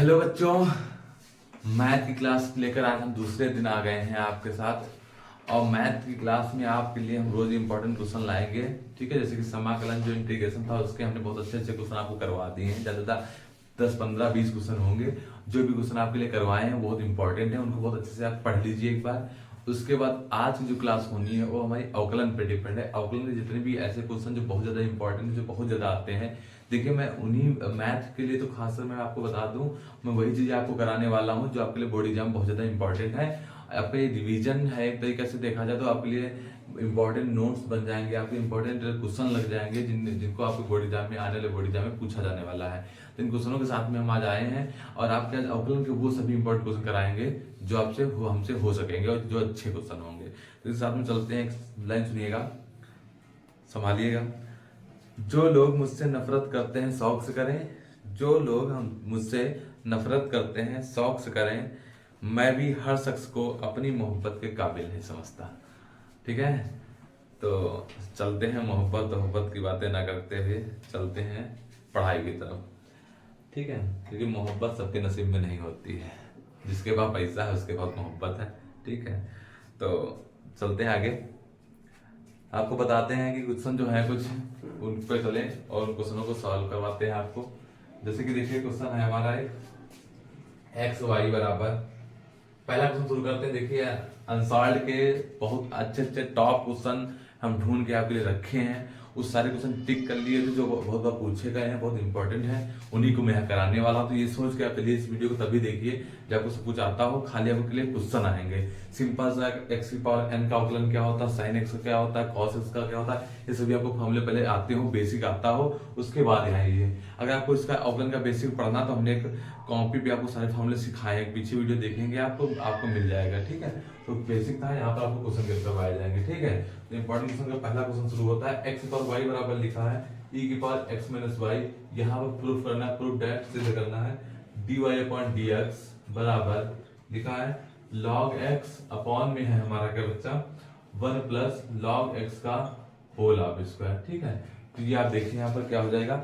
Hello बच्चों, math की class लेकर आज हम दूसरे दिन आ गए हैं आपके साथ। और मैथ की क्लास में आपके लिए हम रोज इंपॉर्टेंट क्वेश्चन लाएंगे। ठीक है, जैसे कि समाकलन जो इंटीग्रेशन था उसके हमने बहुत अच्छे अच्छे क्वेश्चन आपको करवा दिए हैं। ज्यादा 10 15 20 क्वेश्चन होंगे। जो भी क्वेश्चन आपके लिए करवाए हैं बहुत इंपॉर्टेंट है, उनको बहुत अच्छे से आप पढ़ लीजिए एक बार। उसके बाद आज की जो क्लास होनी है वो हमारी अवकलन पे डिपेंड है। अवकलन के जितने भी ऐसे क्वेश्चन जो बहुत ज्यादा इंपॉर्टेंट है, जो बहुत ज्यादा आते हैं, देखिए मैं उन्हीं मैथ के लिए तो खासकर मैं आपको बता दूं, मैं वही चीज आपको कराने वाला हूं जो आपके लिए बोर्ड एग्जाम बहुत ज्यादा इंपॉर्टेंट है। आपका ये रिवीजन है, एक तरीके से देखा जाए तो आपके लिए इंपॉर्टेंट नोट्स बन जाएंगे, आपके इंपॉर्टेंट क्वेश्चन लग जाएंगे जिनको आपको बोर्ड एग्जाम में, आने वाले बोर्ड एग्जाम में पूछा जाने वाला है। तो इन क्वेश्चनों के साथ में हम आज आए हैं और आपके आज अवकलन के वो सभी इंपॉर्टेंट क्वेश्चन कराएंगे जो आपसे हमसे हो सकेंगे और जो अच्छे क्वेश्चन होंगे। तो इस साथ में चलते हैं, एक लाइन सुनिएगा, संभालिएगा। जो लोग मुझसे नफरत करते हैं शौक से करें, जो लोग हम मुझसे नफरत करते हैं शौक से करें, मैं भी हर शख्स को अपनी मोहब्बत के काबिल नहीं समझता। ठीक है, तो चलते हैं मोहब्बत की बातें ना करते हुए चलते हैं पढ़ाई की तरफ। ठीक है, क्योंकि मोहब्बत सबके नसीब में नहीं होती है, जिसके पास पैसा है उसके पास मोहब्बत है। ठीक है, तो चलते हैं आगे, आपको बताते हैं कि क्वेश्चन जो है कुछ उन पर चले और उन क्वेश्चनों को सॉल्व करवाते हैं आपको। जैसे कि देखिए क्वेश्चन है हमारा एक एक्स वाई बराबर, पहला क्वेश्चन शुरू करते हैं। देखिए अनसॉल्व के बहुत अच्छे अच्छे टॉप क्वेश्चन हम ढूंढ के आपके लिए रखे हैं, उस सारे क्वेश्चन टिक कर लिए थे जो बहुत बार पूछे गए हैं, बहुत इंपॉर्टेंट है, उन्हीं को मैं कराने वाला हूं। तो ये सोच के आप चलिए इस वीडियो को तभी देखिए जब आपको सब कुछ आता हो, खाली आपके लिए क्वेश्चन आएंगे। सिंपल सा एक्स की पावर एन का अवकलन क्या होता है, साइन एक्स का क्या होता है, कॉस एक्स का क्या होता है, ये सभी आपको फॉर्मूले पहले आते हो, बेसिक आता हो, उसके बाद यहाँ ये अगर आपको इसका अवकलन का बेसिक पढ़ना तो हमने एक कॉपी पे आपको सारे फॉर्मूले सिखाए, पीछे वीडियो देखेंगे आपको मिल जाएगा। ठीक है, तो बेसिक था, यहाँ पर आपको क्वेश्चन करवाए जाएंगे। ठीक है, तो इंपॉर्टेंट क्वेश्चन का पहला क्वेश्चन शुरू होता है, एक्स की पावर वाई बराबर लिखा है e की पावर x माइनस वाई, यहाँ पर प्रूफ करना है, प्रूफ दैट सिद्ध करना है, dy अपॉन dx बराबर लिखा है log x अपॉन में है हमारा क्या बच्चा 1 प्लस log x का होल ऑफ स्क्वायर। ठीक है, तो ये आप देखिए यहाँ पर क्या हो जाएगा,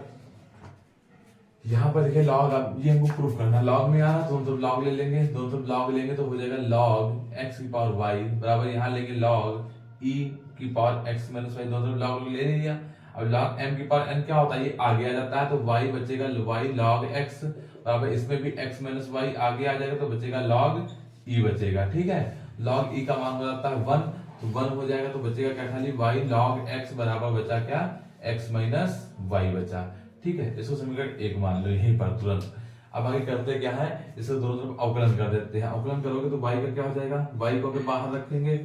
यहाँ पर देखिए लॉग, अब ये हमको प्रूफ करना है, लॉग में आना दोनों तरफ लॉग ले लेंगे, दोनों तरफ लॉग लेंगे तो हो जाएगा लॉग x की पावर y बराबर, यहाँ लेंगे लॉग e की पावर x माइनस वाई, दोनों तरफ लॉग ले लिया। अब लॉग m की पावर n क्या होता है, ये आगे आ जाता है तो y बचेगा y लॉग x बराबर, इसमें भी x माइनस वाई आगे आ जाएगा तो बचेगा लॉग e बचेगा। ठीक है, लॉग e का मान हो जाता है 1, तो 1 हो जाएगा तो बचेगा क्या, खाली y लॉग x बराबर बचा क्या, x माइनस वाई बचा। ठीक है, इसको समीकरण 1 मान लो यहीं पर तुरंत। अब आगे करते क्या है, इसे दोनों तरफ अवकलन कर देते हैं। अवकलन करोगे तो y का क्या हो जाएगा, y को अगर बाहर रखेंगे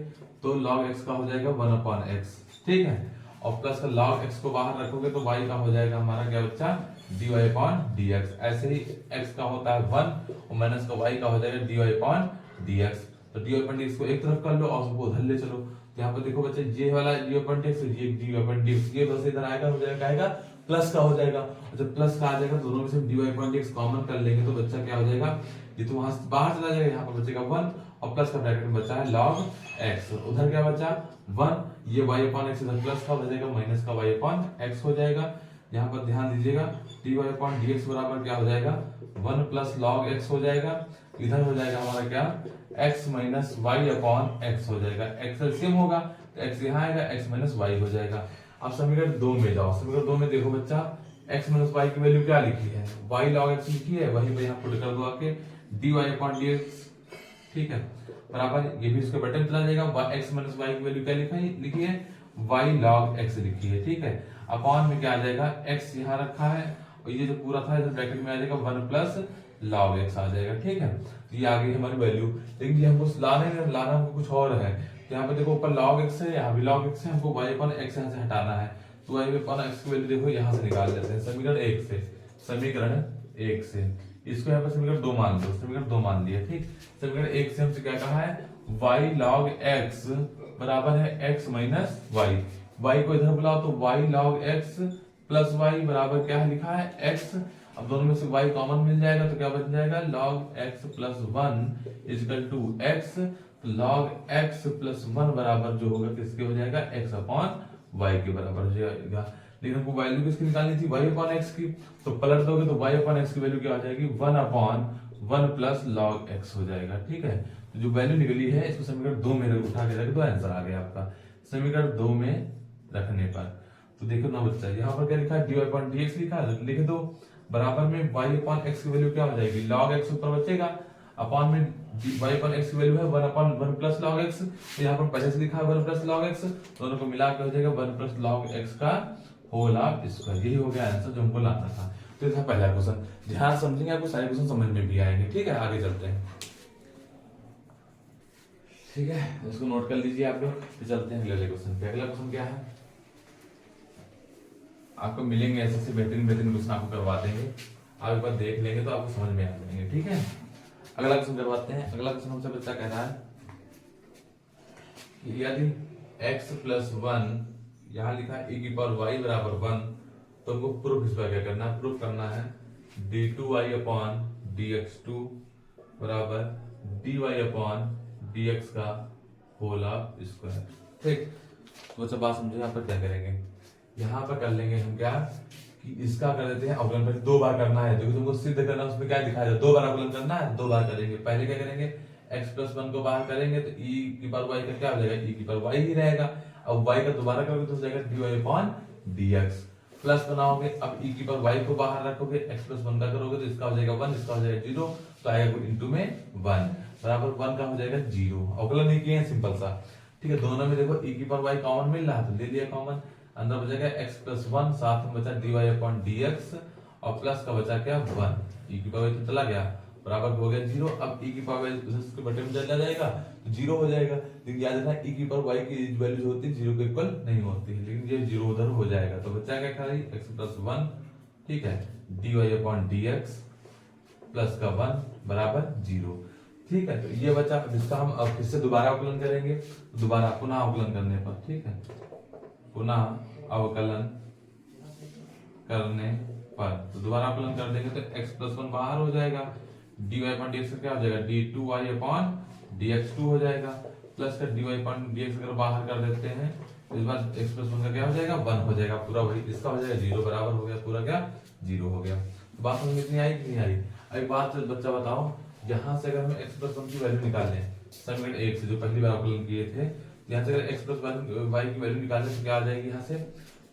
तो log x का हो जाएगा 1 अपॉन x। ठीक है, और प्लस का log x को बाहर रखोगे तो y का हो जाएगा हमारा क्या बच्चा, dy अपॉन dx। ऐसे ही x का होता है 1 और माइनस का y का हो जाएगा dy अपॉन dx। तो dy अपॉन dx को एक तरफ कर लो और उसको उधर ले चलो, तो यहाँ पर देखो बच्चे ये वाला dy अपॉन dx, ये dy अपॉन dx, ये बस इधर आएगा, हो जाएगा आएगा प्लस का हो जाएगा। जब प्लस का आ जाएगा दोनों में से dy अपॉन dx कॉमन कर लेंगे तो बच्चा क्या हो जाएगा, ये तो वहां से बाहर चला जाएगा, यहाँ पर बचेगा 1 और प्लस का ब्रैकेट में बचा है log x, उधर क्या बचा 1, ये y अपॉन x इधर प्लस का हो जाएगा, माइनस का y अपॉन x हो जाएगा। यहाँ पर ध्यान दीजिएगा dy अपॉन dx बराबर क्या हो जाएगा 1 प्लस log x हो जाएगा, इधर हो जाएगा हमारा क्या x minus y upon x हो जाएगा, x एलसीएम होगा तो x यहाँ आएगा, x माइनस वाई हो जाएगा। अब समीकरण 2 में जाओ, समीकरण 2 में देखो बच्चा x माइनस वाई की वैल्यू क्या लिखी है, y log x लिखी है, वही पे यहाँ पुट कर दो आके dy अपॉन dx। ठीक है, बराबर ये भी इसके बटन चला जाएगा, x माइनस वाई की वैल्यू क्या लिखी है y log x लिखी है। ठीक है, अपॉन में क्या आ जाएगा, x यहाँ रखा है और ये जो पूरा था इधर ब्रैकेट में आ जाएगा 1 प्लस log x आ जाएगा। ठीक है, तो ये आ गई हमारी वैल्यू, लेकिन ये हमको लाना हमको कुछ और है। तो यहाँ पे देखो ऊपर log x है, यहाँ भी log x है, हमको y अपॉन x यहाँ से हटाना है, तो y अपॉन x की वैल्यू देखो यहाँ से निकाल लेते हैं समीकरण 1 से, समीकरण 1 से इसको यहाँ पे समीकरण 2 मान लो, समीकरण 2 मान लिया। ठीक, समीकरण 1 से हमसे क्या कहा है, y log x बराबर है x माइनस वाई, y को इधर बुलाओ तो y log x plus y बराबर क्या है लिखा है x। अब दोनों में से y कॉमन मिल जाएगा तो क्या बन जाएगा log x plus 1 equal to x, तो log x प्लस 1 बराबर जो होगा किसके हो जाएगा, x अपॉन y के बराबर हो जाएगा। लेकिन हमको वैल्यू किसकी निकालनी थी, y अपॉन x की। तो पलट दोगे तो y अपॉन x की वैल्यू क्या हो जाएगी, 1 अपॉन 1 प्लस लॉग x हो जाएगा। ठीक है, तो जो वैल्यू निकली है इसको समीकरण 2 में उठा के रख दो, आंसर आ गया आपका समीकरण 2 में रखने पर। तो देखो ना बच्चा, यहाँ पर क्या लिखा है, dy अपॉन dx लिखा है, तो लिख दो बराबर में y अपॉन x की वैल्यू क्या हो जाएगी, log x ऊपर बचेगा, अपॉन में y अपॉन x की वैल्यू है 1 अपॉन 1 प्लस log x, तो यहाँ पर पहले से लिखा है 1 प्लस log x, दोनों को मिला के हो जाएगा 1 प्लस log x का होल ऑफ स्क्वायर। यही हो गया आंसर जो हमको लाना था। तो ये था पहला क्वेश्चन। ध्यान समझेंगे, आपको सारे क्वेश्चन समझ में भी आएंगे। ठीक है, आगे चलते हैं। ठीक है, इसको नोट कर लीजिए आप लोग। तो चलते हैं अगले क्वेश्चन पे। अगला क्वेश्चन क्या है, आपको मिलेंगे ऐसे बेहतरीन बेहतरीन क्वेश्चन आपको करवा देंगे, आप एक बार देख लेंगे तो आपको समझ में आ जाएंगे। ठीक है, अगला क्वेश्चन करवाते हैं। अगला क्वेश्चन हमसे बच्चा कह रहा है कि यदि x प्लस 1, यहाँ लिखा है e की पावर y बराबर 1, तो हमको प्रूफ इस पर क्या करना है, प्रूफ करना है d2y अपॉन dx2 बराबर dy अपॉन dx का होल ऑफ स्क्वायर। ठीक, तो अच्छा बात समझो, यहाँ पर क्या करेंगे, यहाँ पर कर लेंगे हम क्या कि इसका कर देते हैं अवकलन, पर 2 बार करना है, क्योंकि तुमको सिद्ध करना, उसमें क्या दिखाया जाए, 2 बार अवकलन करना है, 2 बार करेंगे। पहले क्या करेंगे, x प्लस 1 को बाहर करेंगे तो e की पावर y का क्या हो जाएगा, e की पावर y ही रहेगा। अब y का दोबारा करोगे तो हो जाएगा dy अपॉन dx, प्लस बनाओगे, अब e की पावर y को बाहर रखोगे, x प्लस 1 का करोगे तो इसका हो जाएगा 1, इसका हो जाएगा 0, तो आएगा कोई इंटू में 1 बराबर 1 का हो जाएगा 0। अवकलन नहीं किए हैं, सिंपल सा। ठीक है, दोनों में देखो e की पावर y कॉमन मिल रहा है तो ले लिया कॉमन, अंदर बचेगा x प्लस 1, साथ में बचा dy अपॉन dx, और प्लस का बचा क्या 1, e की पावर तो चला गया बराबर हो गया 0। अब e की पावर इसके बटे में चला जाएगा तो 0 हो जाएगा। लेकिन याद रखना e की पावर y की वैल्यू जो होती है 0 के इक्वल नहीं होती है, लेकिन ये 0 उधर हो जाएगा। तो बचा क्या खाली x प्लस 1, ठीक है, dy अपॉन dx प्लस का 1 बराबर 0। ठीक है, तो ये बचा, जिसका हम अब फिर से दोबारा अवकलन करेंगे, दोबारा पुनः अवकलन करने पर, ठीक है, पुनः अवकलन करने पर तो दोबारा अवकलन कर देंगे तो x प्लस 1 बाहर हो जाएगा, dy अपॉन dx क्या हो जाएगा, d2y अपॉन dx2 हो जाएगा, प्लस का dy अपॉन dx अगर बाहर कर देते हैं तो इस बार x प्लस 1 का क्या हो जाएगा, 1 हो जाएगा, पूरा वही इसका हो जाएगा 0 बराबर हो गया, पूरा क्या 0 हो गया। तो बात समझ में इतनी आई कि नहीं आई। अब एक बात बच्चा बताओ, यहाँ से अगर हम x प्लस 1 की वैल्यू निकाल लें समीकरण 1 से, जो पहली बार अवकलन किए थे, यहाँ से अगर x प्लस y की वैल्यू निकालने से क्या आ जाएगी, यहाँ से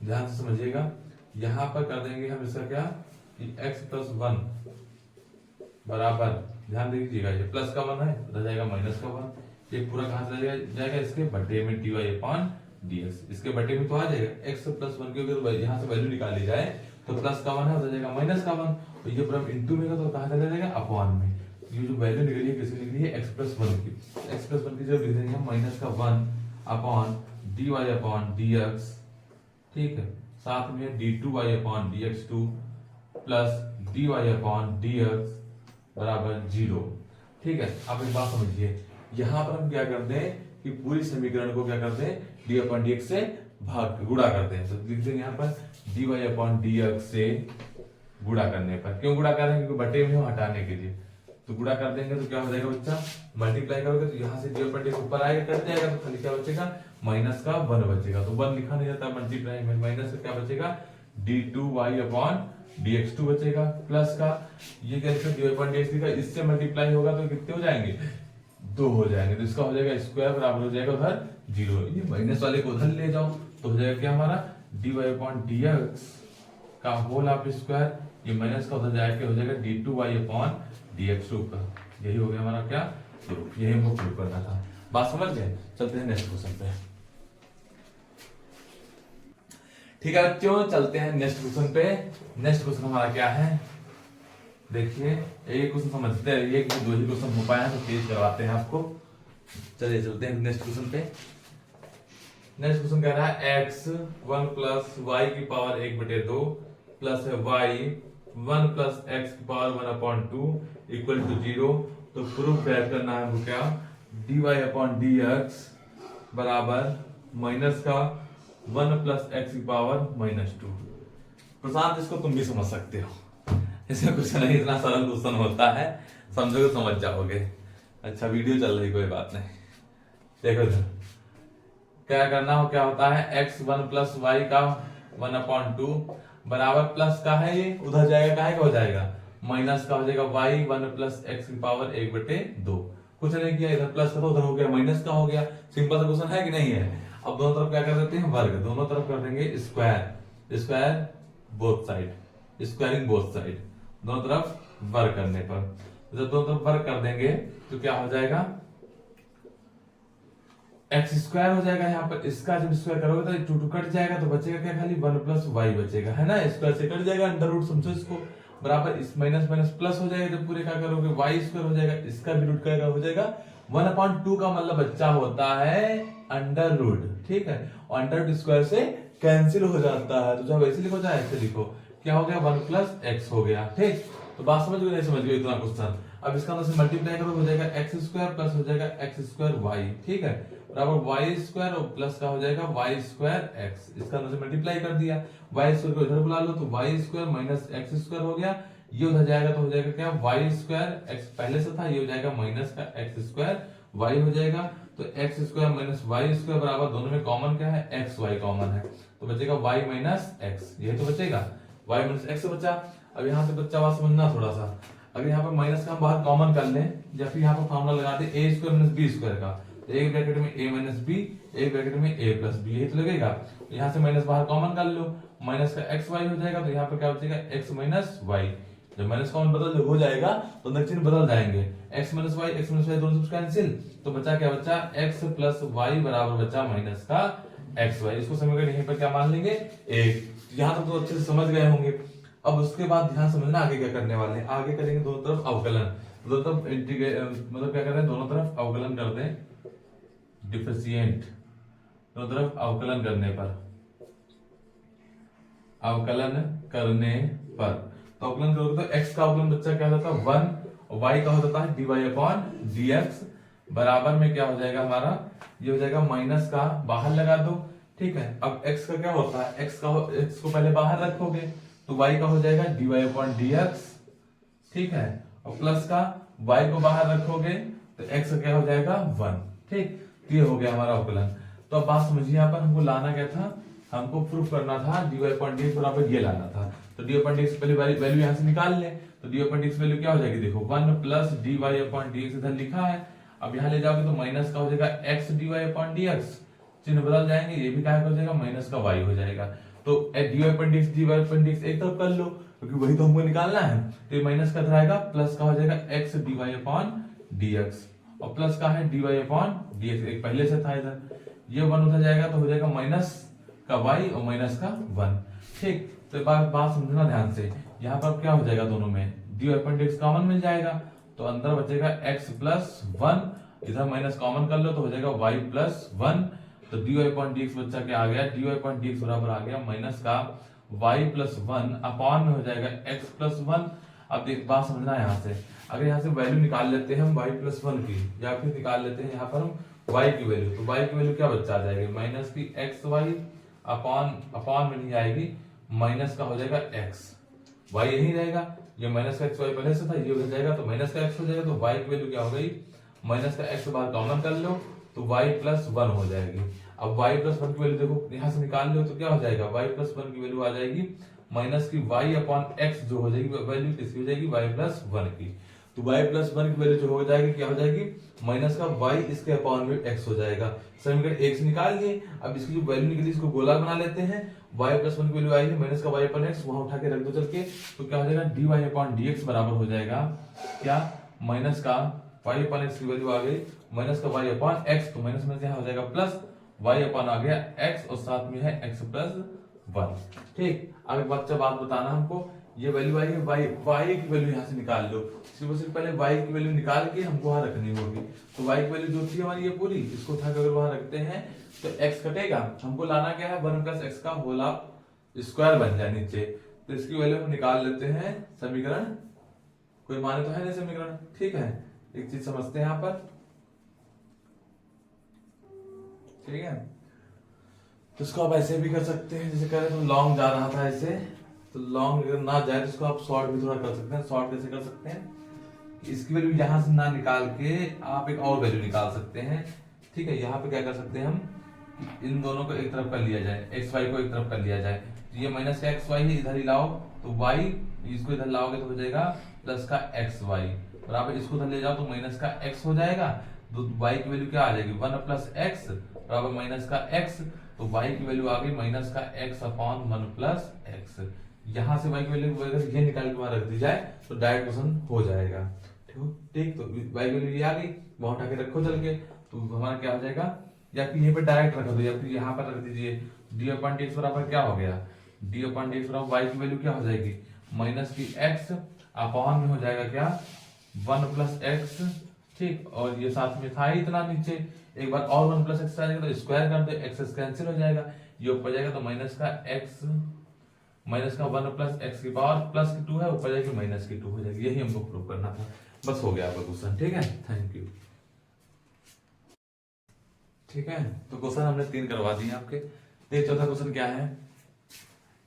ध्यान से समझिएगा, यहाँ पर कर देंगे हम इसका क्या कि x प्लस 1 बराबर, ध्यान दीजिएगा ये प्लस का 1 है तो जाएगा माइनस का 1, ये पूरा कहां से जाएगा इसके बटे में dy अपॉन dx, इसके बटे में तो आ जाएगा x प्लस 1 की अगर यहाँ से वैल्यू निकाली जाए तो प्लस का 1 है हो जाएगा माइनस का 1, तो ये पूरा इनटू में तो कहां चला जाएगा अपॉन में। ये जो वैल्यू निकली है किसकी निकली है, x प्लस 1 की, x प्लस 1 की जो लिख देंगे हम माइनस का 1 अपॉन dy अपॉन dx, ठीक है, साथ में d2y upon dx2 plus dy upon dx बराबर 0। ठीक है, अब एक बात समझिए, यहाँ पर हम क्या करते हैं कि पूरी समीकरण को क्या करते हैं, dy अपॉन dx से भाग गुणा करते हैं। तो लिख देंगे यहाँ पर dy अपॉन dx से गुणा करने पर, क्यों गुणा कर रहे हैं, क्योंकि बटे में हटाने के लिए, तो गुणा कर देंगे तो क्या हो जाएगा बच्चा, मल्टीप्लाई करोगे तो यहाँ से dy अपॉन dx ऊपर आएगा, कट जाएगा तो खाली क्या बचेगा, माइनस का 1 बचेगा, तो 1 लिखा नहीं जाता मल्टीप्लाई में, माइनस का क्या बचेगा d2y अपॉन dx2 बचेगा, प्लस का ये क्या लिखा dy अपॉन dx लिखा, इससे मल्टीप्लाई होगा तो कितने हो जाएंगे, 2 हो जाएंगे, तो इसका हो जाएगा स्क्वायर बराबर हो जाएगा उधर 0, ये माइनस वाले को उधर ले जाओ तो हो जाएगा क्या हमारा dy अपॉन dx का होल ऑफ स्क्वायर, ये माइनस का उधर जाके हो जाएगा d2y अपॉन dx2 का। यही हो गया हमारा क्या प्रूफ, यही हमको प्रूफ करना था। बात समझ गए, चलते हैं नेक्स्ट क्वेश्चन पे। ठीक है बच्चों, चलते हैं नेक्स्ट क्वेश्चन पे। नेक्स्ट क्वेश्चन हमारा क्या है, देखिए एक क्वेश्चन समझते हैं, एक दो ही क्वेश्चन हो पाए हैं तो तेज करवाते हैं आपको। चलिए चलते हैं नेक्स्ट क्वेश्चन पे। नेक्स्ट क्वेश्चन कह रहा है x 1 प्लस y की पावर 1/2 प्लस है y 1 प्लस x की पावर 1 अपॉन 2 इक्वल टू 0। तो प्रूफ करना है हमको क्या, dy अपॉन dx बराबर माइनस का 1 प्लस x की पावर -2। प्रशांत इसको तुम भी समझ सकते हो, इसमें कुछ नहीं, इतना सरल क्वेश्चन होता है, समझोगे समझ जाओगे। अच्छा वीडियो चल रही, कोई बात नहीं, देखो क्या करना हो, क्या होता है x 1 प्लस y का 1/2 बराबर प्लस का है, ये उधर जाएगा, काहे का हो जाएगा माइनस का हो जाएगा y 1 प्लस एक्स की पावर 1/2। कुछ नहीं किया, इधर प्लस का तो उधर हो गया माइनस का हो गया। सिंपल सा क्वेश्चन है कि नहीं है। अब दोनों तरफ क्या कर देते हैं वर्ग, दोनों तरफ कर देंगे square, square both side, squaring both side, दोनों तरफ वर्ग करने पर जब दोनों तरफ वर्ग कर देंगे तो क्या हो जाएगा एक्स स्क्वायर हो जाएगा। यहाँ पर इसका जब स्क्वायर करोगे तो 2 कट जाएगा, तो बचेगा क्या खाली 1 प्लस वाई बचेगा, है ना। स्क्वायर से कट जाएगा, अंडर रूट समझो इसको, बराबर इस माइनस माइनस प्लस हो जाएगा। जब पूरे क्या करोगे वाई स्क्वायर हो जाएगा, इसका भी रूट करेगा हो जाएगा 1/2 का मतलब बच्चा होता है अंडर रूट, ठीक है। और अंडर रूट स्क्वायर से कैंसिल हो जाता है, तो जब ऐसे लिखो चाहे ऐसे लिखो, क्या हो गया 1 प्लस एक्स हो गया, ठीक। तो बात समझ गए नहीं समझ गए इतना क्वेश्चन। अब इसका अंदर से मल्टीप्लाई करो हो जाएगा एक्स स्क्वायर प्लस हो जाएगा एक्स स्क्वायर वाई, ठीक है, बराबर वाई स्क्वायर और प्लस का हो जाएगा वाई स्क्वायर एक्स। इसका अंदर से मल्टीप्लाई कर दिया, वाई स्क्वायर को इधर बुला लो तो y square minus x square हो गया, ये उधर जाएगा तो हो जाएगा क्या वाई स्क्वायर एक्स पहले से था, ये हो जाएगा माइनस का एक्स स्क्वायर वाई हो जाएगा। तो x square minus y square बराबर दोनों में कॉमन क्या है एक्स वाई कॉमन है, तो बचेगा वाई माइनस एक्स, यही तो बचेगा वाई माइनस एक्स बचा। अब यहाँ से बच्चा बात समझना थोड़ा सा, अगर यहाँ पर माइनस का हम बाहर कॉमन कर लें या फिर यहाँ पर फॉर्मूला लगा दे ए स्क्वायर माइनस बी स्क्वायर का, तो एक ब्रैकेट में a माइनस बी, एक ब्रैकेट में a प्लस बी, यही तो लगेगा। यहाँ से माइनस बाहर कॉमन कर लो, माइनस का एक्स वाई हो जाएगा, तो यहाँ पर क्या बचेगा एक्स माइनस वाई। जब माइनस कॉमन बदल हो जाएगा तो अंदर चिन्ह बदल जाएंगे, एक्स माइनस वाई दोनों से कैंसिल, तो बचा क्या बचा एक्स प्लस वाई बराबर बचा माइनस का एक्स वाई। इसको समीकरण यहीं पर क्या मान लेंगे एक। यहाँ तक तो अच्छे से समझ गए होंगे। अब उसके बाद ध्यान समझना आगे क्या करने वाले हैं, आगे करेंगे दोनों तरफ अवकलन, दोनों तरफ मतलब क्या कर रहे हैं दोनों तरफ अवकलन कर दें, डिफरेंशिएट दोनों तरफ अवकलन करने पर, अवकलन करने पर तो अवकलन करोगे तो x का अवकलन बच्चा क्या होता है 1 और y का हो जाता है dy/dx बराबर में क्या हो जाएगा हमारा, ये हो जाएगा माइनस का बाहर लगा दो, ठीक है। अब x का क्या होता है x को पहले बाहर रखोगे तो y का हो जाएगा dy/dx, ठीक है, और प्लस का y को बाहर रखोगे तो x का क्या हो जाएगा 1, ठीक। ये हो गया हमारा अवकलन। तो अब बात समझिए, यहाँ पर हमको लाना क्या था, हमको प्रूफ करना था dy/dx बराबर ये लाना था, तो dy/dx पहले वैल्यू यहाँ से निकाल ले, तो dy/dx वैल्यू क्या हो जाएगी देखो 1 प्लस dy/dx इधर लिखा है, अब यहाँ ले जाओगे तो माइनस का हो जाएगा x dy/dx, चिन्ह बदल जाएंगे, ये भी क्या हो जाएगा माइनस का y हो जाएगा। तो dy/dx एक तरफ कर लो क्योंकि वही तो हमको निकालना है, तो ये माइनस का इधर आएगा, प्लस का हो जाएगा x dy/dx और प्लस का है dy/dx, एक पहले से था इधर, ये 1 उधर जाएगा तो हो जाएगा माइनस का y और माइनस का 1, ठीक। तो बात समझना ध्यान से, यहाँ पर क्या हो जाएगा दोनों में dy/dx कॉमन मिल जाएगा, तो अंदर बचेगा x प्लस 1, इधर माइनस कॉमन कर लो तो हो जाएगा y प्लस 1, तो dy/dx बच्चा क्या आ गया dy/dx बराबर आ गया माइनस का y प्लस 1 अपॉन में हो जाएगा x प्लस 1। अब एक बात समझना है यहाँ से, अगर यहाँ से वैल्यू निकाल लेते हैं हम y प्लस 1 की, या फिर निकाल लेते हैं यहाँ पर हम y की वैल्यू, तो y की वैल्यू क्या बच्चा आ जाएगी माइनस की xy अपॉन में नहीं आएगी, माइनस का हो जाएगा x, y यही रहेगा, ये माइनस का एक्स वाई पहले से था, ये हो जाएगा तो माइनस का एक्स हो जाएगा, तो y की वैल्यू क्या हो गई माइनस का एक्स बाहर कॉमन कर लो तो y प्लस 1 हो जाएगी। अब y प्लस 1 की वैल्यू देखो यहाँ से निकाल लो तो क्या हो जाएगा y प्लस 1 की वैल्यू आ जाएगी माइनस की y अपॉन x, जो हो जाएगी वैल्यू किसकी हो जाएगी y प्लस 1 की, तो y प्लस 1 की वैल्यू जो हो जाएगी क्या हो जाएगी माइनस का y इसके अपॉन में x हो जाएगा। समीकरण 1 से निकाल लिए, अब इसकी जो वैल्यू निकली इसको गोला बना लेते हैं, y प्लस 1 की वैल्यू आएगी माइनस का y अपॉन x, वहां उठा के रख दो चल के, तो क्या हो जाएगा dy अपॉन dx बराबर हो जाएगा क्या माइनस का y अपॉन x की वैल्यू आ गई माइनस का y अपॉन x, तो माइनस में यहाँ हो जाएगा प्लस y अपॉन आ गया x और साथ में है x प्लस 1, ठीक। अब एक बच्चा बात बताना हमको, ये वैल्यू आई है y की वैल्यू यहाँ से निकाल लो, सिर्फ पहले y की वैल्यू निकाल के हमको वहां रखनी होगी, तो y की वैल्यू जो थी हमारी ये पूरी, इसको उठा कर वहां रखते हैं तो x कटेगा, हमको लाना क्या है 1 प्लस x का होल स्क्वायर बन जाए नीचे, तो इसकी वैल्यू हम निकाल लेते हैं समीकरण, कोई माने तो है नहीं समीकरण, ठीक है। एक चीज समझते हैं यहाँ पर, ठीक है, तो इसको आप ऐसे भी कर सकते हैं, जैसे कह रहे तो लॉन्ग जा रहा था ऐसे, तो लॉन्ग अगर ना जाए तो इसको आप शॉर्ट भी थोड़ा कर सकते हैं। शॉर्ट कैसे कर सकते हैं, इसकी वैल्यू यहां से ना निकाल के आप एक और वैल्यू निकाल सकते हैं, ठीक है। यहाँ पे क्या कर सकते हैं हम, इन दोनों को एक तरफ कर लिया जाए, एक्स वाई को एक तरफ कर लिया जाए, ये माइनस का एक्स वाई है, इधर ही लाओ तो वाई, इसको इधर लाओगे तो हो जाएगा प्लस का एक्स वाई बराबर, इसको इधर ले जाओ तो माइनस का एक्स हो जाएगा, तो वाई की वैल्यू क्या आ जाएगी 1 प्लस एक्स बराबर माइनस का एक्स, तो वाई की वैल्यू आ गई माइनस का एक्स अपॉन 1 प्लस एक्स। यहां से वाई की वैल्यू अगर ये निकाल के वहां रख दी जाए तो डायरेक्ट क्वेश्चन हो जाएगा। ठीक, तो वाई वैल्यू ये आ गई, वहां उठा के रखो चल के, तो हमारा क्या हो जाएगा, या फिर यहीं पे डायरेक्ट रख दो या फिर यहाँ पर रख दीजिए, डी अपॉन डी एक्स बराबर क्या हो गया, डी अपॉन डी एक्स बराबर वाई की वैल्यू क्या हो जाएगी माइनस की एक्स अपॉन में हो जाएगा क्या 1 प्लस एक्स। ठीक, और ये साथ में था ही इतना नीचे, एक बार और 1 प्लस एक्स आ जाएगा तो स्क्वायर कर दो, एक्स कैंसिल हो जाएगा, ये ऊपर जाएगा तो माइनस का एक्स, माइनस का 1 प्लस एक्स की पावर प्लस की 2 है, ऊपर जाएगी माइनस की 2 हो जाएगी। यही हमको प्रूव करना था, बस हो गया आपका क्वेश्चन। ठीक है, थैंक यू। ठीक है, तो क्वेश्चन हमने 3 करवा दिए आपके। देख चौथा क्वेश्चन क्या है,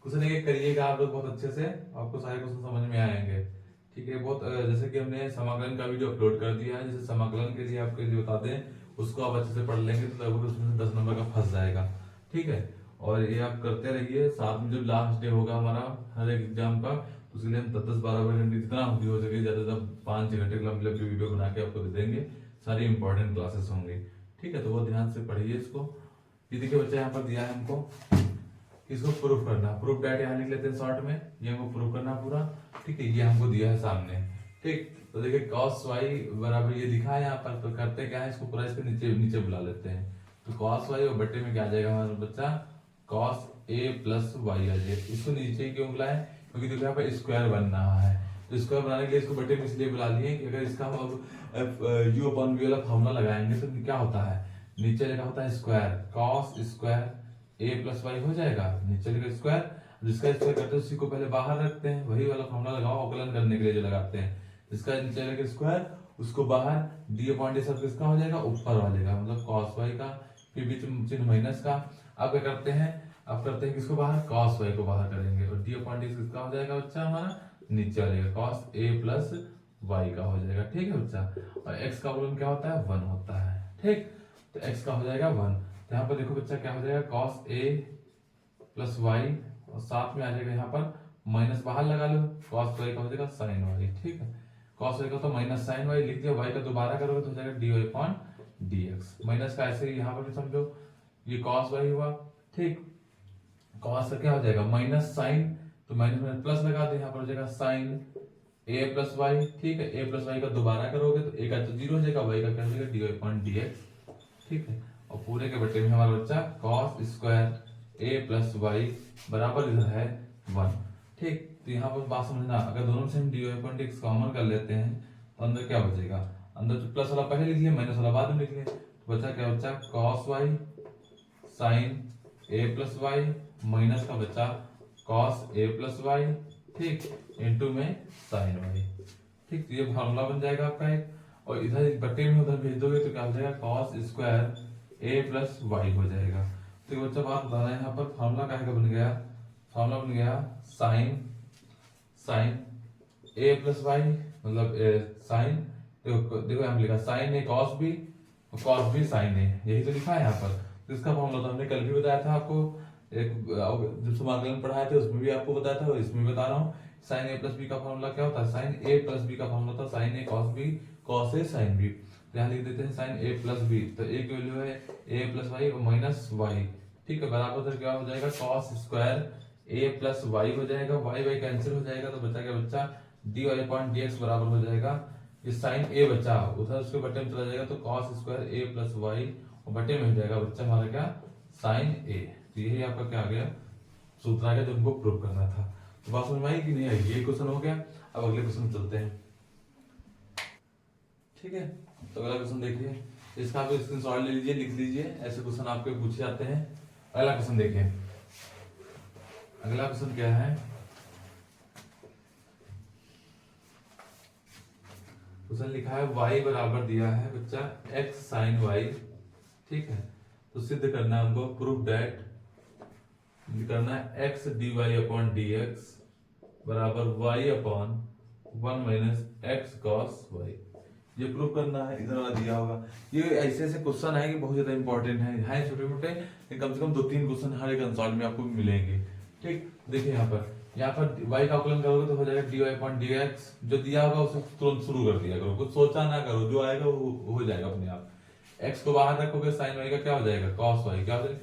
क्वेश्चन एक करिएगा आप लोग बहुत अच्छे से, आपको सारे क्वेश्चन समझ में आएंगे। ठीक है, बहुत जैसे कि हमने समाकलन का वीडियो अपलोड कर दिया है, जैसे समाकलन के लिए आपके लिए बता दें, उसको आप अच्छे से पढ़ लेंगे तो लगभग उसमें 10 नंबर का फंस जाएगा। ठीक है, और ये आप करते रहिए, साथ में जो लास्ट डे होगा हमारा हर एक एग्जाम का, उसके लिए हम 10-12 घंटे जितना हो सके ज्यादा ज्यादा 5-6 घंटे लंबी लंबी वीडियो बना के आपको दे देंगे, सारी इंपॉर्टेंट क्लासेस होंगी। ठीक है, तो वो ध्यान से पढ़िए इसको। ये देखिए बच्चा यहाँ पर दिया है हमको, इसको प्रूफ करना, प्रूफ डैट यहाँ लिख लेते हैं शॉर्ट में, ये हमको प्रूफ करना पूरा। ठीक है, ये हमको दिया है सामने। ठीक, तो देखिए cos y बराबर ये लिखा है यहाँ पर, तो करते क्या है, इसको पूरा इसके नीचे नीचे बुला लेते हैं, तो cos y और बट्टे में क्या आ जाएगा हमारा बच्चा cos a प्लस वाई आ जाएगा। इसको नीचे क्यों बुलाए, क्योंकि देखो यहाँ पर स्क्वायर बन रहा है, तो स्क्वायर बनाने के लिए इसको बट्टे में इसलिए बुला लिए कि अगर इसका हम अब u अपॉन v वाला फॉर्मूला लगाएंगे तो क्या होता है, नीचे लिखा होता है square, cos square a plus y हो जाएगा, नीचे लिखा स्क्वायर, जिसका स्क्वायर करते हैं उसी को पहले बाहर रखते हैं, वही वाला फॉर्मूला लगाओ अवकलन करने के लिए जो लगाते हैं, जिसका नीचे लिखा स्क्वायर उसको बाहर, डी अपॉन डी सब किसका हो जाएगा ऊपर वाले का, मतलब cos y का, फिर बीच में चिन्ह माइनस का। अब क्या करते हैं, अब करते हैं किसको बाहर, cos y को बाहर करेंगे, और डी अपॉन डी किसका हो जाएगा बच्चा हमारा नीचे वाले का, cos a प्लस y का हो जाएगा। ठीक है बच्चा, और x का वॉल्यूम क्या होता है 1 होता है। ठीक, तो x का हो जाएगा 1, तो यहाँ पर देखो बच्चा क्या हो जाएगा cos a प्लस y, और साथ में आ जाएगा यहाँ पर माइनस बाहर लगा लो, cos y का हो जाएगा sin y। ठीक है, cos y का तो माइनस sin y लिख दिया, y का दोबारा करोगे तो हो जाएगा dy अपॉन dx, माइनस का ऐसे ही यहाँ पर भी समझो, ये cos y हुआ। ठीक, cos का क्या हो जाएगा माइनस sin, तो माइनस में प्लस लगा दे, यहाँ पर हो जाएगा sin a प्लस y। ठीक है, a प्लस y का दोबारा करोगे तो a का तो 0 हो जाएगा, y का क्या हो जाएगा dy अपॉन dx। ठीक है, और पूरे के बट्टे में हमारा बच्चा cos square a plus y बराबर इधर है 1। ठीक, तो यहाँ पर बात समझना, अगर दोनों से हम D upon D x common कर लेते हैं तो अंदर क्या बचेगा, अंदर जो प्लस वाला पहले लिख लिया, माइनस वाला बाद में लिख लिया, तो बचा क्या बच्चा cos y sin a plus y minus का बच्चा cos a प्लस वाई। ठीक, इनटू में sin y। ठीक, तो ये फॉर्मूला बन जाएगा आपका एक, और इधर बट्टे में उधर भेज दोगे तो क्या हो जाएगा cos square a plus y हो जाएगा। तो बच्चा बात बताना है, यहाँ पर फॉर्मूला का बन गया, फॉर्मूला बन गया साइन a प्लस वाई, मतलब साइन, देखो यहाँ लिखा sine a cos b, cos b sine a, यही तो लिखा है यहाँ पर। तो इसका फॉर्मूला तो हमने कल भी बताया था आपको, एक जब समाकलन पढ़ाए थे उसमें भी आपको बताया था, और इसमें भी बता रहा हूँ। साइन a प्लस बी का फॉर्मूला क्या होता है, साइन a प्लस बी का फॉर्मूला था sign a cos b, cos a sin b। यहाँ लिख देते हैं साइन a प्लस बी, तो a की वैल्यू है a plus y minus y. ठीक है, बराबर क्या हो जाएगा cos square a plus y हो जाएगा, वाई वाई कैंसिल हो जाएगा, तो बचा क्या बच्चा dy अपॉन dx बराबर हो जाएगा, ये साइन a बचा उधर उसके बट्टे में चला जाएगा, तो cos square a plus y, और बट्टे में हो जाएगा बच्चा हमारा क्या साइन a। तो यही आपका क्या आ गया सूत्र आ गया जो हमको प्रूव करना था। तो बात समझ में आई कि नहीं आई, ये क्वेश्चन हो गया। अब अगले क्वेश्चन चलते हैं। ठीक है, तो अगला क्वेश्चन देखिए, इसका आप स्क्रीनशॉट ले लीजिए, लिख लीजिए, ऐसे क्वेश्चन आपके पूछे जाते हैं। अगला क्वेश्चन देखिए, अगला क्वेश्चन क्या है, क्वेश्चन लिखा है y बराबर दिया है बच्चा x sin y। ठीक है, तो सिद्ध करना है हमको, प्रूफ दैट करना है x dy अपॉन dx बराबर y upon 1 minus x cos y। ये प्रूफ करना है, इधर वाला दिया होगा। ये ऐसे ऐसे क्वेश्चन है कि बहुत ज्यादा इंपॉर्टेंट है छोटे मोटे, कम से कम 2-3 क्वेश्चन हर एक कंसोल में आपको मिलेंगे। ठीक, देखिए यहाँ पर y का अवकलन करोगे तो हो जाएगा dy/dx, जो दिया होगा उसे तुरंत शुरू कर दिया करो, कुछ सोचा ना करो, जो आएगा वो हो जाएगा अपने आप। x को बाहर रखोगे sin y का क्या हो जाएगा cos y, क्या हो जाएगा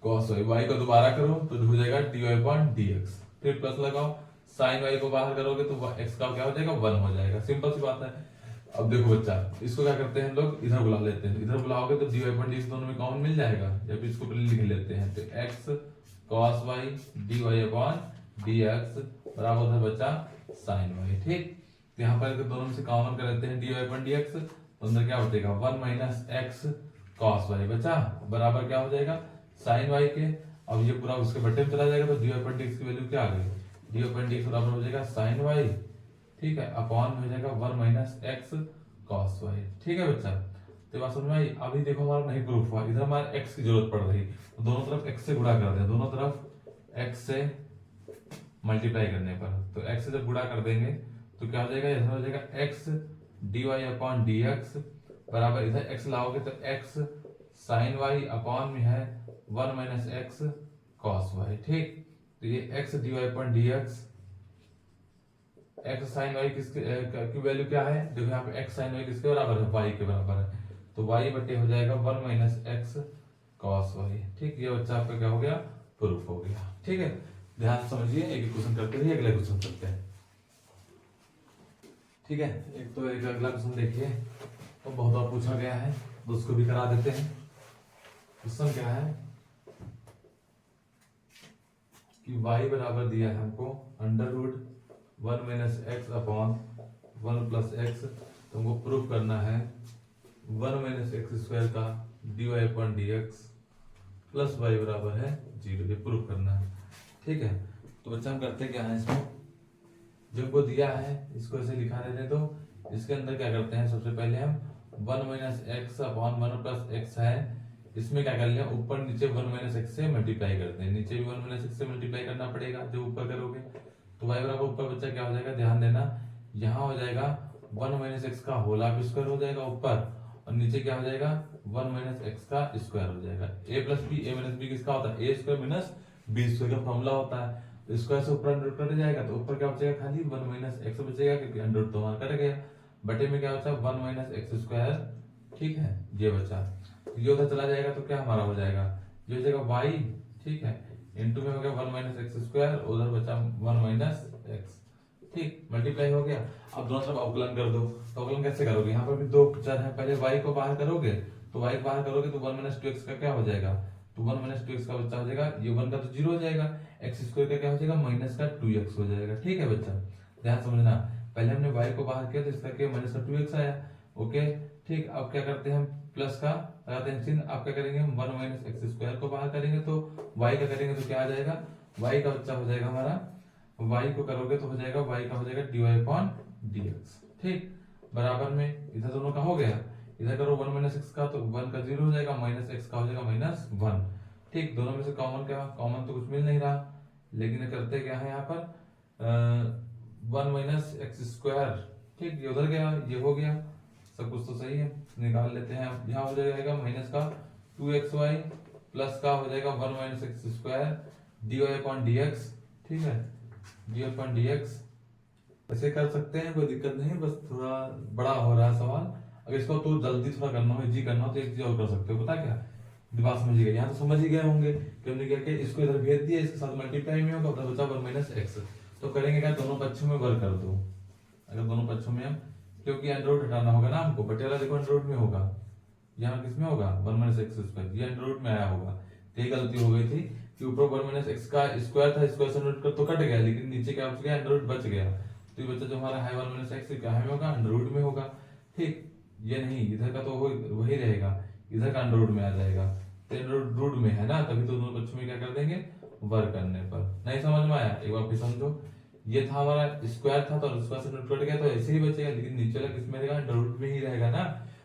cos y, y को दोबारा करो तो हो जाएगा dy/dx, फिर प्लस लगाओ, sin y को बाहर करोगे तो x का क्या हो जाएगा 1 हो जाएगा, सिंपल सी बात है। अब देखो बच्चा, इसको क्या करते हैं हम लोग, इधर बुला लेते हैं, इधर बुलाओगे तो dy/dx दोनों में कॉमन मिल जाएगा, या फिर इसको पहले लिख लेते हैं, तो x cos y dy/dx बराबर उधर बचा sin y, ठीक। तो यहाँ पर दोनों में से कॉमन कर लेते हैं dy/dx, तो अंदर क्या बचेगा 1 - x cos y बचा, बराबर क्या हो जाएगा sin y के। अब ये पूरा उसके बट्टे में चला जाएगा तो dy/dx की वैल्यू क्या आ गई, dy/dx बराबर हो जाएगा sin y, ठीक है, अपॉन में हो जाएगा 1 - x cos y, ठीक है बच्चा। तो बात समझ में आई। अभी देखो हमारा नहीं प्रूफ हुआ, इधर हमारा x की जरूरत पड़ रही, तो दोनों तरफ x से गुणा कर दें, दोनों तरफ x से मल्टीप्लाई करने पर, तो x से जब गुणा कर देंगे तो क्या हो जाएगा, इधर हो जाएगा x dy/dx बराबर, इधर x लाओगे तो x sin y अपॉन में है 1 - x cos y, ठीक। तो ये x dy/dx, x sin y की वैल्यू क्या है, देखो यहाँ पे x sin y किसके बराबर है, y के बराबर है, तो y बटे हो जाएगा 1 - x cos y, ठीक। ये बच्चा आपका क्या हो गया, प्रूफ हो गया, ठीक है। ध्यान से समझिए, एक क्वेश्चन करते रहिए, अगले क्वेश्चन करते हैं, ठीक है। एक अगला क्वेश्चन देखिए, तो बहुत बार पूछा गया है तो उसको भी करा देते हैं। क्वेश्चन क्या है कि y बराबर दिया है हमको √1 - x अपॉन 1 + x, तो हमको प्रूफ करना है 1 - x² का dy/dx प्लस y बराबर है 0, ये प्रूफ करना है, ठीक है। तो बच्चा हम करते क्या है, इसमें जो को दिया है इसको ऐसे लिखा देते हैं, तो इसके अंदर क्या करते हैं, सबसे पहले हम 1 - x अपॉन 1 + x है, इसमें क्या कर लिया, ऊपर नीचे 1 - x से मल्टीप्लाई करते हैं, नीचे भी 1 - x से मल्टीप्लाई करना पड़ेगा जो ऊपर करोगे, तो y बराबर ऊपर बच्चा क्या हो जाएगा, ध्यान देना, यहाँ हो जाएगा 1 - x का होल हाफ स्क्वायर हो जाएगा ऊपर, और नीचे क्या हो जाएगा 1 - x का स्क्वायर हो जाएगा। a + b, a - b किसका होता है, a² - b² का फॉर्मूला होता है, तो स्क्वायर से ऊपर अंडर कट जाएगा, तो ऊपर क्या बचेगा खाली 1 - x बचेगा, क्योंकि अंडर तो वहां कट गया, बटे में क्या बचा 1 - x², ठीक है, ये बचा, ये उधर चला जाएगा तो क्या हमारा हो जाएगा, ये हो जाएगा y, ठीक है, इनटू में हो गया 1 - x², उधर बचा 1 - x, ठीक, मल्टीप्लाई हो गया। अब दोनों तरफ अवकलन कर दो, तो अवकलन कैसे करोगे, यहाँ पर भी दो चर है, पहले y को बाहर करोगे, तो y को बाहर करोगे तो 1 - 2x का क्या हो जाएगा, तो 1 - 2x का बच्चा हो जाएगा, ये 1 का तो 0 हो जाएगा, x² का क्या हो जाएगा -2x हो जाएगा, ठीक है बच्चा। ध्यान समझना, पहले हमने y को बाहर किया तो इसका क्या -2x आया, ओके, ठीक। अब क्या करते हैं हम, प्लस का लगाते हैं चिन्ह, अब क्या करेंगे हम 1 - x² को बाहर करेंगे तो y का करेंगे तो क्या आ जाएगा, y का बच्चा हो जाएगा हमारा, y को करोगे तो हो जाएगा y का हो जाएगा dy/dx, ठीक, बराबर में इधर दोनों का हो गया, इधर करो 1 - x का तो 1 का 0 हो जाएगा, -x का हो जाएगा -1, ठीक। दोनों में से कॉमन क्या, कॉमन तो कुछ मिल नहीं रहा, लेकिन करते क्या है यहाँ पर 1 - x², ठीक, ये उधर गया, ये हो गया, सब कुछ तो सही है, निकाल लेते हैं। यहाँ हो जाएगा माइनस का 2xy प्लस का हो जाएगा 1 - x² dy/dx, ठीक है, dy/dx ऐसे कर सकते हैं, कोई दिक्कत नहीं, बस थोड़ा बड़ा हो रहा है सवाल, अगर इसको तो जल्दी थोड़ा करना हो, इजी करना हो तो एक चीज और कर सकते हो, पता क्या, बात समझ गए, यहाँ तो समझ ही गए होंगे कि हमने क्या किया, इसको इधर भेज दिया, इसके साथ मल्टीप्लाई में होगा, उधर बचा 1 - x, तो करेंगे क्या, दोनों पक्षों में वर्ग कर दो, अगर दोनों पक्षों में हम, क्योंकि अंडर रूट हटाना होगा ना हमको, बटेला देखो अंडर रूट में होगा, यहाँ किसमें होगा 1 - x², ये अंडर रूट में आया होगा, तो ये गलती हो गई थी कि ऊपर 1 - x का स्क्वायर था, स्क्वायर से अंडर रूट तो कट गया, लेकिन नीचे क्या बच गया, अंडर रूट बच गया, तो ये बच्चा जो हमारा है 1 - x क्या है होगा, अंडर रूट में होगा, ठीक। ये नहीं, इधर का तो वही रहेगा, इधर का अंडर रूट में आ जाएगा, तो अंडर रूट में है ना, तभी तो दोनों बच्चों में क्या कर देंगे, वर्ग करने पर। नहीं समझ में आया, एक बार फिर समझो, ये था हमारा स्क्वायर था, तो स्क्वायर से अंडर रूट कट गया तो ऐसे ही बचेगा, लेकिन नीचे वाला किसमें रहेगा, अंडर रूट में ही रहेगा ना,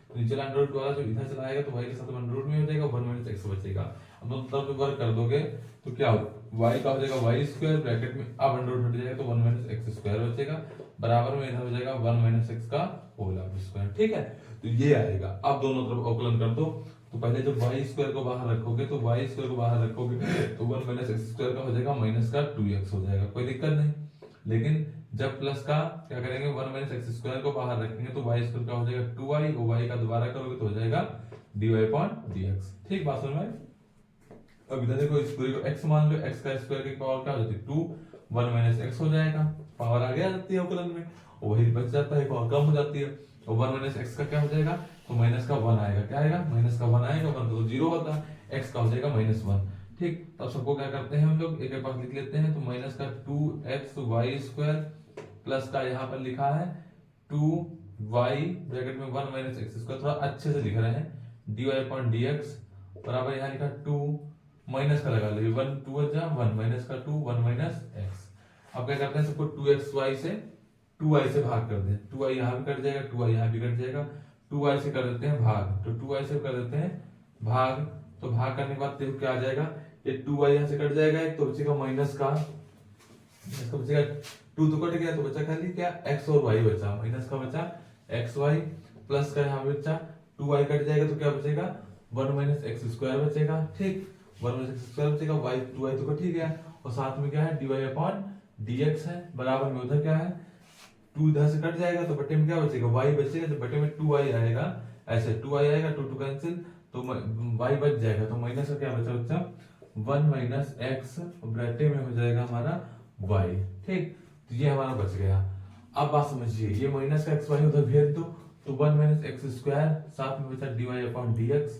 तो नीचे वाला अंडर रूट वाला जो इधर चला आएगा तो y के साथ अंडर रूट में हो जाएगा, 1 - x बचेगा। अब दोनों तरफ वर्ग कर दोगे तो क्या होगा, y का हो जाएगा y² ब्रैकेट में, अब अंडर रूट हट जाएगा तो 1 - x² बचेगा, बराबर में इधर हो जाएगा 1 - x का होल हाफ स्क्वायर, ठीक है, तो ये आएगा। अब दोनों तरफ अवकलन कर दो तो पहले जब वाई स्क्वायर को बाहर रखोगे तो वाई स्क्वायर को बाहर रखोगे तो 1 माइनस एक्स स्क्वायर का हो जाएगा माइनस का 2x हो जाएगा, कोई दिक्कत नहीं। लेकिन जब प्लस का क्या करेंगे 1 माइनस एक्स स्क्वायर को बाहर रखेंगे तो वाई स्क्वायर का हो जाएगा 2y, और y का दोबारा करोगे तो हो जाएगा dy अपॉन dx। ठीक बात समझ में? अब इधर देखो इस पूरे को x मान लो, x का स्क्वायर की पावर क्या हो जाती है 2, 1 माइनस एक्स हो जाएगा, पावर आगे आ जाती है अवकलन में, और वही बच जाता है, पावर कम हो जाती है। और 1 माइनस एक्स का क्या हो जाएगा, तो माइनस का 1 आएगा, क्या आएगा माइनस का 1 आएगा, 1 तो 0 होता है, x का हो जाएगा -1। ठीक, तब सबको क्या करते हैं हम लोग एक एक पास लिख लेते हैं, तो माइनस का 2xy स्क्वायर प्लस का यहाँ पर लिखा है 2y ब्रैकेट में 1 माइनस एक्स स्क्वायर, थोड़ा अच्छे से लिख रहे हैं, dy अपॉन dx बराबर यहाँ लिखा 2 माइनस का लगा लीजिए 1 2 1 माइनस का 2 1 माइनस एक्स। अब क्या करते हैं सबको 2xy से 2y से भाग कर दें, 2y यहाँ भी कट जाएगा, 2y यहाँ भी कट जाएगा, 2y से कर देते हैं भाग, तो 2y से कर देते हैं भाग, तो भाग करने के बाद देखो क्या आ जाएगा, ये 2y यहाँ से कट जाएगा एक, तो बचेगा माइनस का, इसका बचेगा 2 तो कट गया, तो बचा खाली क्या x और y बचा, माइनस का बचा xy प्लस का यहाँ बचा 2y कट जाएगा, तो क्या बचेगा 1 माइनस एक्स स्क्वायर बचेगा। ठीक, 1 माइनस एक्स स्क्वायर बचेगा, y 2y तो कट ही गया, और साथ में क्या है dy अपॉन dx है, बराबर में उधर क्या है 2 इधर से कट जाएगा, तो बटे में क्या बचेगा y बचेगा, जब बटे में 2y आएगा, ऐसे 2y आएगा, 2 2 कैंसिल, तो y बच जाएगा, तो माइनस का क्या बचा बच्चा 1 माइनस एक्स, ब्रैकेट में हो जाएगा हमारा y। ठीक, तो ये हमारा बच गया। अब बात समझिए, ये माइनस का एक्स वाई उधर भेज दो, तो 1 माइनस एक्स स्क्वायर साथ में बचा dy अपॉन dx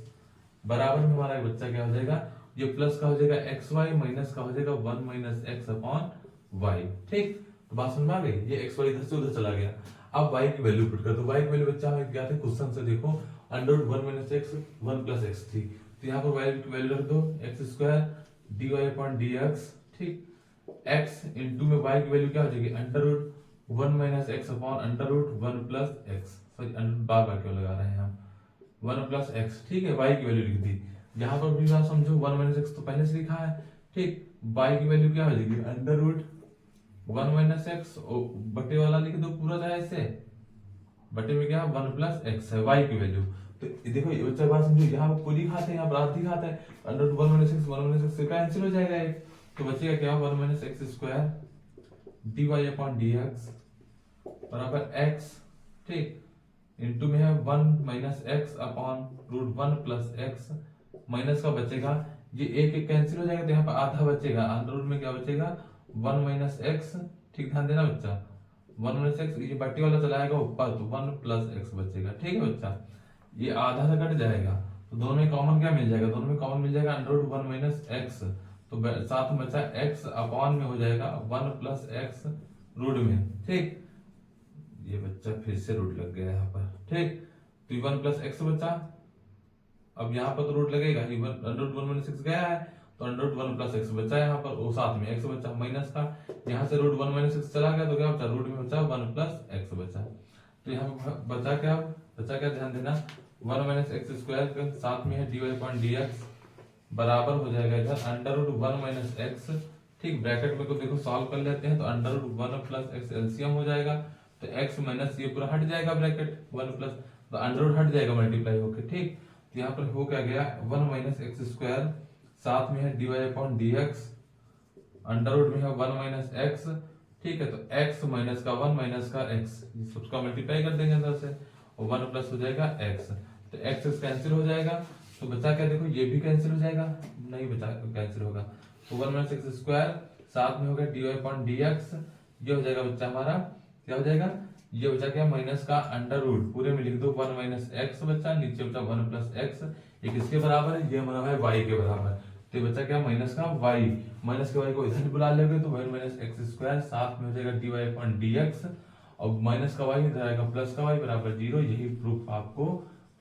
बराबर में हमारा बच्चा क्या हो जाएगा, ये प्लस का हो जाएगा एक्स वाई, माइनस का हो जाएगा 1 माइनस एक्स अपॉन वाई। ठीक, तो बात समझ में आ गई, ये एक्स वाई इधर से उधर चला गया। अब y की वैल्यू पुट कर दो, y की वैल्यू बच्चा हमें क्या थे क्वेश्चन से देखो, under 1 minus x 1 plus x थी, तो यहाँ पर y की वैल्यू रख दो x square dy upon dx। ठीक, x इनटू में y की वैल्यू क्या हो जाएगी under root 1 minus x upon under root 1 plus x, sorry under बार बार क्यों लगा रहे हैं हम, 1 प्लस एक्स। ठीक है, y की वैल्यू लिख दी, यहाँ पर भी बात समझो 1 माइनस एक्स तो पहले से लिखा है। ठीक, y की वैल्यू क्या हो जाएगी अंडर रूट 1 माइनस एक्स, बटे वाला लिख दो पूरा था ऐसे, बटे में क्या 1 प्लस एक्स है y की वैल्यू। तो देखो ये बच्चा बात समझो, यहाँ पर पूरी खाते हैं, यहाँ पर आधी खाता है, under root 1 minus x 1 minus x से कैंसिल हो जाएगा एक, तो बचेगा क्या 1 minus x square dy upon dx बराबर x। ठीक, इनटू में है 1 minus x upon root 1 plus x, minus का बचेगा, ये एक एक कैंसिल हो जाएगा, तो यहाँ पर आधा बचेगा, अंडर रूट में क्या बचेगा 1 माइनस एक्स। ठीक, ध्यान देना बच्चा 1 माइनस एक्स, ये बट्टी वाला चलाएगा ऊपर, तो 1 प्लस एक्स बचेगा। ठीक है बच्चा, ये आधा से कट जाएगा, तो दोनों में कॉमन क्या मिल जाएगा, दोनों में कॉमन मिल जाएगा अंडर रूट 1 माइनस एक्स, तो साथ में बचा x अपॉन में हो जाएगा 1 प्लस एक्स रूट में। ठीक, ये बच्चा फिर से रूट लग गया यहाँ पर। ठीक, तो 1 प्लस एक्स बचा, अब यहाँ पर तो रूट लगेगा ही, अंडर रूट 1 माइनस एक्स गया है, तो अंडर रूट 1 प्लस एक्स बचा यहाँ पर, वो साथ में एक्स बचा माइनस का, यहाँ से रूट 1 माइनस एक्स चला गया, तो क्या बचा रूट में बचा 1 प्लस एक्स बचा। तो यहाँ पर बचा क्या ध्यान देना 1 माइनस एक्स स्क्वायर के साथ में है dy अपॉन dx बराबर हो जाएगा इधर अंडर रूट 1 माइनस एक्स। ठीक, ब्रैकेट में को देखो सॉल्व कर लेते हैं, तो under root 1 plus x LCM हो जाएगा, तो x माइनस ये पूरा हट जाएगा ब्रैकेट 1 प्लस, तो अंडर रूट हट जाएगा मल्टीप्लाई होके। ठीक, तो यहाँ पर हो क्या गया 1 माइनस एक्स स्क्वायर साथ में है dy upon dx under root में है 1 माइनस एक्स। ठीक है, तो x माइनस का 1 माइनस का x, सबका मल्टीप्लाई कर देंगे अंदर से, और 1 प्लस हो जाएगा x, तो x कैंसिल हो जाएगा, तो बचा क्या देखो ये भी कैंसिल हो जाएगा, नहीं बचा कैंसिल होगा, तो 1 माइनस एक्स स्क्वायर साथ में हो गया dy अपॉन dx, ये हो जाएगा बच्चा हमारा क्या हो जाएगा, ये बचा क्या माइनस का अंडर रूट पूरे में लिख दो 1 माइनस एक्स बचा, नीचे बचा 1 प्लस एक्स, ये किसके बराबर है, ये हमारा है y के बराबर, तो ये बचा क्या माइनस का y, माइनस के y को इधर बुला लोगे तो 1 माइनस एक्स स्क्वायर साथ में हो जाएगा dy अपॉन dx, और माइनस का y इधर आएगा प्लस का y बराबर 0। यही प्रूफ आपको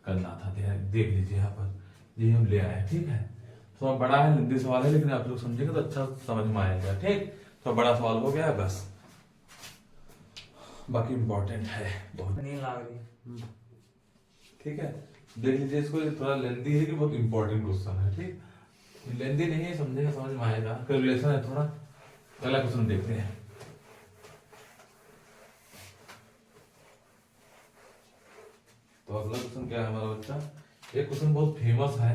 करना था, देख लीजिए यहाँ पर ये हम ले आए। ठीक है, थोड़ा बड़ा है, लंबी सवाल है, लेकिन आप लोग समझेंगे तो अच्छा समझ में आएगा। ठीक, थोड़ा बड़ा सवाल हो गया है बस, बाकी इंपॉर्टेंट है बहुत, नहीं लग रही। ठीक है, देख लीजिए इसको, ये थोड़ा लेंदी है कि बहुत इंपॉर्टेंट क्वेश्चन है। ठीक, लेंदी नहीं है, समझेगा समझ में आएगा, कैलकुलेशन है थोड़ा। अगला क्वेश्चन देखते हैं। तो अगला क्वेश्चन क्या है हमारा बच्चा, एक क्वेश्चन बहुत फेमस है,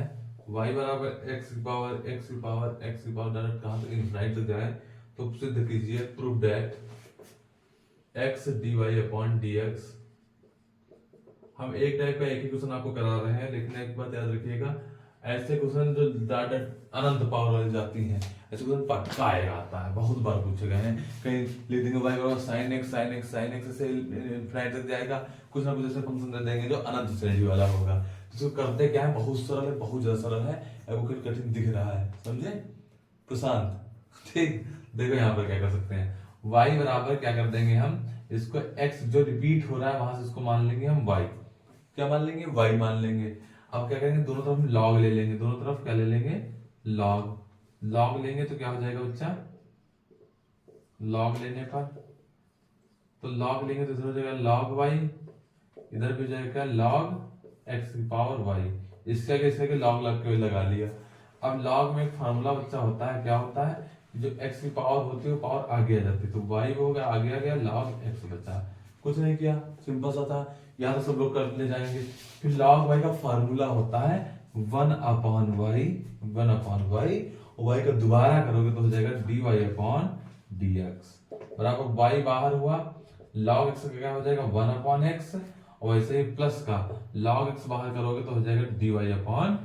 y बराबर x की पावर x की पावर x की पावर डायरेक्ट कहाँ तक इनफाइनाइट तक जाए, तो सिद्ध कीजिए prove that x dy upon dx। हम एक टाइप का एक ही क्वेश्चन आपको करा रहे हैं, लेकिन एक बात याद रखिएगा, ऐसे क्वेश्चन जो ज्यादा अनंत पावर वाली जाती हैं, ऐसे क्वेश्चन पक्का आएगा, आता है, बहुत बार पूछे गए हैं। कहीं लिख देंगे y बराबर sin x sin x sin x से इनफिनिट तक जाएगा, कुछ ना कुछ ऐसे फंक्शन दे देंगे जो अनंत श्रेणी वाला होगा। तो इसको करते क्या है, बहुत सरल है, बहुत ज्यादा सरल है, आपको कुछ कठिन दिख रहा है, समझे प्रशांत? ठीक, देखो यहाँ पर क्या कर सकते हैं, y बराबर क्या कर देंगे हम, इसको x जो रिपीट हो रहा है वहां से इसको मान लेंगे हम y, क्या मान लेंगे, y मान लेंगे। अब क्या करेंगे, दोनों तरफ log ले लेंगे, दोनों तरफ क्या ले लेंगे, log लेंगे तो क्या हो जाएगा बच्चा, log लेने पर तो log लेंगे तो इधर हो जाएगा log y, इधर भी हो जाएगा log x की पावर y, इसका क्या log लग के लगा लिया। अब log में एक फार्मूला बच्चा होता है, क्या होता है, जो x की पावर होती है वो पावर आगे आ जाती है, तो y हो गया आगे आ गया log x बचा, कुछ नहीं किया, सिंपल सा था, यहाँ तो सब लोग कर ले जाएंगे। फिर log y का फार्मूला होता है 1 अपॉन y, 1 अपॉन y, और y का दोबारा करोगे तो हो जाएगा dy अपॉन dx बराबर y बाहर हुआ, log x का क्या हो जाएगा 1 अपॉन x, और वैसे ही प्लस का log x बाहर करोगे तो हो जाएगा dy अपॉन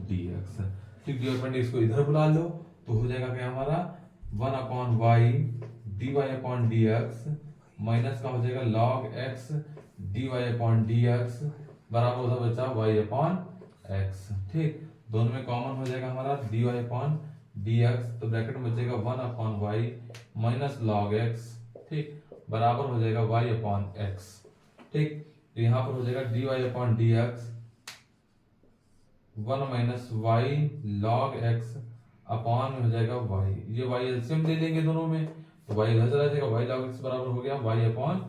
dx। ठीक, dy अपॉन dx को इधर बुला लो तो हो जाएगा क्या हमारा 1 upon y dy upon dx minus का हो जाएगा log x dy upon dx बराबर उधर बचा y अपॉन x। ठीक, दोनों में कॉमन हो जाएगा हमारा dy अपॉन dx, तो ब्रैकेट में बचेगा 1 upon y minus log x, ठीक, बराबर हो जाएगा y अपॉन x। ठीक, तो यहाँ पर हो जाएगा dy upon dx 1 minus y log x upon में हो जाएगा y, ये y एलसीएम ले लेंगे दोनों में, तो y इधर चला जाएगा, y log x बराबर हो गया y अपॉन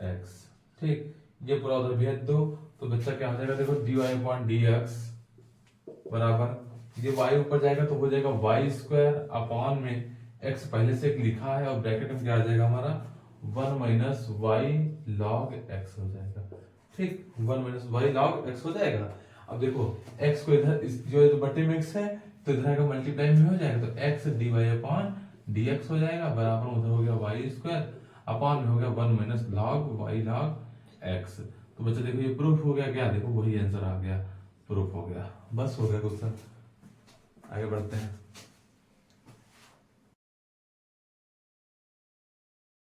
x। ठीक, ये पूरा उधर भेज दो तो बच्चा क्या हो जाएगा, देखो dy अपॉन dx बराबर ये y ऊपर जाएगा तो हो जाएगा y स्क्वायर अपॉन में x पहले से एक लिखा है, और ब्रैकेट में क्या आ जाएगा हमारा 1 माइनस y log x हो जाएगा। ठीक, 1 माइनस y log x हो जाएगा। अब देखो x को इधर जो बटे में x है तो इधर आएगा मल्टीप्लाई में हो जाएगा, तो x dy अपॉन dx हो जाएगा बराबर उधर हो गया y स्क्वायर अपॉन में हो गया 1 minus log y log x। तो बच्चा देखो ये प्रूफ हो गया, क्या देखो वही आंसर आ गया, प्रूफ हो गया, बस हो गया क्वेश्चन, आगे बढ़ते हैं।